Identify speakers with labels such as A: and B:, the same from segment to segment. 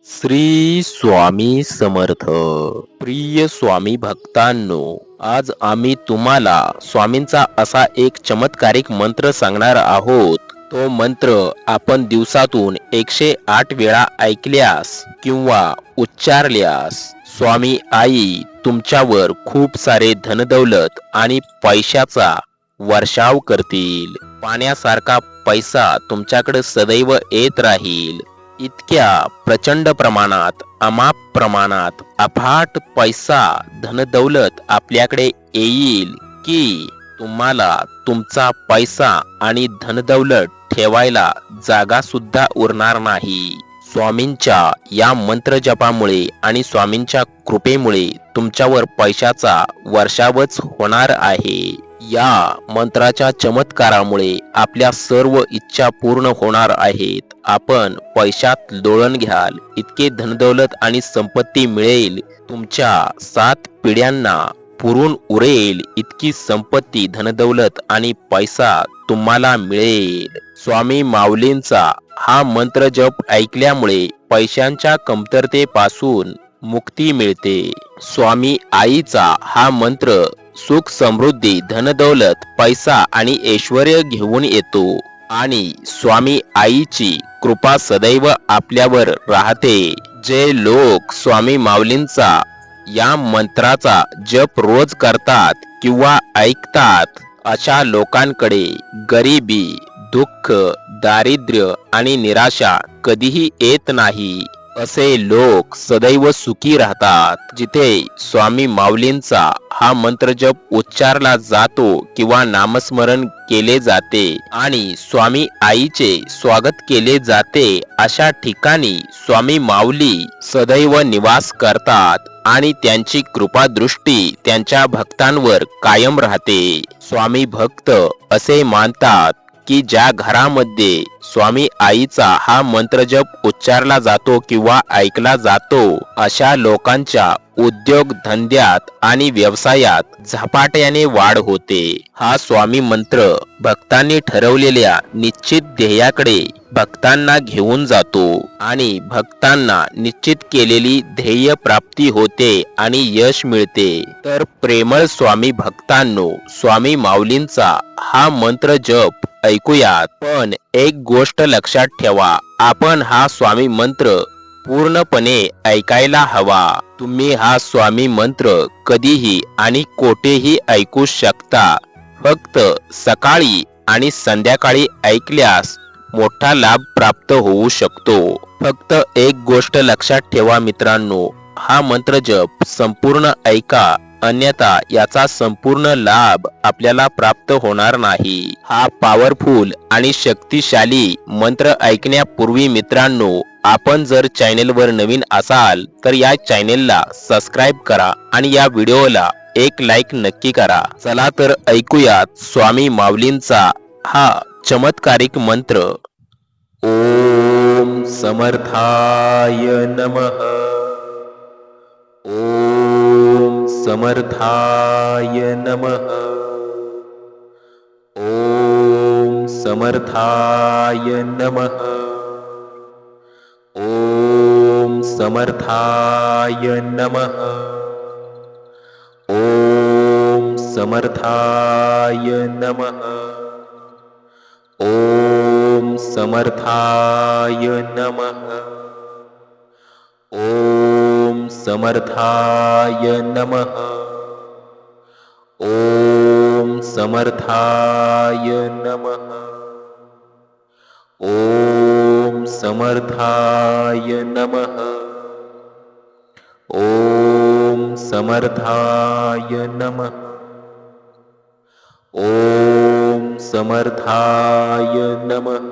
A: श्री स्वामी समर्थ. प्रिय स्वामी भक्तांनो, आज आम्ही तुम्हाला स्वामींचा असा एक चमत्कारिक मंत्र सांगणार आहोत. तो मंत्र आपण दिवसातून 108 वेळा ऐकल्यास किंवा उच्चारल्यास स्वामी आई तुमच्यावर खूप सारे धनदौलत आणि पैशाचा वर्षाव करतील. पाण्यासारखा पैसा तुमच्याकडे सदैव येत राहील. इतक्या प्रचंड प्रमाणात, अमाप प्रमाणात अफाट पैसा, धनदौलत आपल्याकडे येईल की तुम्हाला तुमचा पैसा आणि धनदौलत ठेवायला जागा सुद्धा उरणार नाही. स्वामींच्या या मंत्र जपामुळे आणि स्वामींच्या कृपेमुळे तुमच्यावर पैशाचा वर्षावच होणार आहे. या मंत्राच्या चमत्कारामुळे आपल्या सर्व इच्छा पूर्ण होणार आहेत. आपण पैशात लोळण घ्याल इतके धनदौलत आणि संपत्ती मिळेल. तुमच्या 7 पिढ्यांना पुरून उरेल इतकी संपत्ती, धनदौलत आणि पैसा तुम्हाला मिळेल. स्वामी माऊलींचा हा मंत्र जप ऐकल्यामुळे पैशांच्या कमतरतेपासून मुक्ती मिळते. स्वामी आईचा हा मंत्र सुख, समृद्धी, धनदौलत, पैसा आणि ऐश्वर्य घेऊन येतो आणि स्वामी आईची कृपा सदैव आपल्यावर राहते. जे लोक स्वामी माऊलींचा या मंत्राचा जप रोज करतात किंवा ऐकतात, अशा लोकांकडे गरिबी, दुःख, दारिद्र्य आणि निराशा कधीही येत नाही. असे लोक सदैव सुखी राहतात. जिथे स्वामी माऊलींचा हा मंत्र जप उच्चारला जातो किंवा नामस्मरण केले जाते आणि स्वामी आईचे स्वागत केले जाते, अशा ठिकाणी स्वामी माऊली सदैव निवास करतात आणि त्यांची कृपा दृष्टी त्यांच्या भक्तांवर कायम राहते. स्वामी भक्त असे मानतात की ज्या घरामध्ये स्वामी आईचा हा मंत्र जप उच्चारला जातो किंवा ऐकला जातो, अशा लोकांच्या उद्योग धंद्यात आणि व्यवसायात झपाट्याने वाढ होते. हा स्वामी मंत्र भक्तांनी ठरवलेल्या निश्चित ध्येयाकडे भक्तांना घेऊन जातो आणि भक्तांना निश्चित केलेली ध्येय प्राप्ती होते आणि यश मिळते. तर प्रेमळ स्वामी भक्तांनो, स्वामी माऊलींचा हा मंत्र जप ऐकूयात. पण एक गोष्ट लक्षात ठेवा, आपण हा स्वामी मंत्र पूर्णपणे ऐकायला हवा. तुम्ही हा स्वामी मंत्र कधीही आणि कोठेही ऐकू शकता. फक्त सकाळी आणि संध्याकाळी ऐकल्यास मोठा लाभ प्राप्त होऊ शकतो. फक्त एक गोष्ट लक्षात ठेवा मित्रांनो, हा मंत्र जप संपूर्ण ऐका, अन्यथा याचा संपूर्ण लाभ आपल्याला प्राप्त होणार नाही. हा पॉवरफुल आणि शक्तिशाली मंत्र ऐकण्यापूर्वी मित्रांनो, आपण जर चॅनेलवर नवीन असाल तर या चॅनेलला सबस्क्राईब करा आणि या व्हिडिओला एक लाईक नक्की करा. चला तर ऐकूयात स्वामी माऊलींचा हा चमत्कारिक मंत्र. ओम समर्थाय नमः. ओम समर्थाय नमः. ओम समर्थाय नमः. ओम समर्थाय नमः. ओम समर्थाय नमः. ओम समर्थाय नमः. ओम समर्थाय नमः. ओम समर्थाय नमः. ओम समर्थाय नमः. ओम समर्थाय नमः.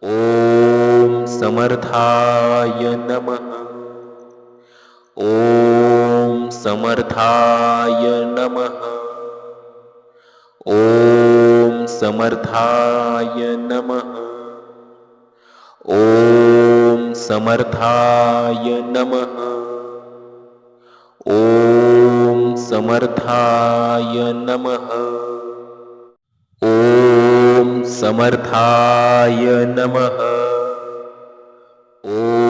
A: ओम समर्थाय नमः. ओम समर्थाय नमः. ओम समर्थाय नमः. ओम समर्थाय नमः. ओम समर्थाय नमः. ओम समर्थाय नमः. ओम समर्थाय नमः. ओम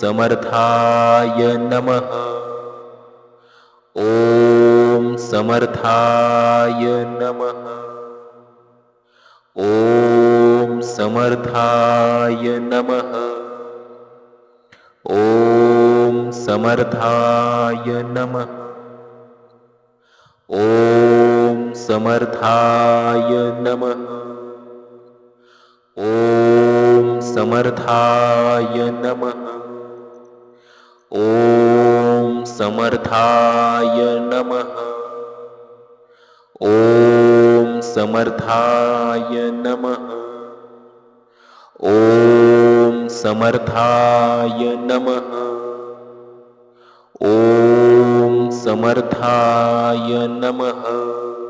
A: समर्थाय नमः। ओम समर्थाय नमः। ओम समर्थाय नमः। ओम समर्थाय नमः। ओम समर्थाय नमः। ओम समर्थाय नमः। ओम समर्थाय नमः। ओम समर्थाय नमः। ओम समर्थाय नमः। ओम समर्थाय नमः।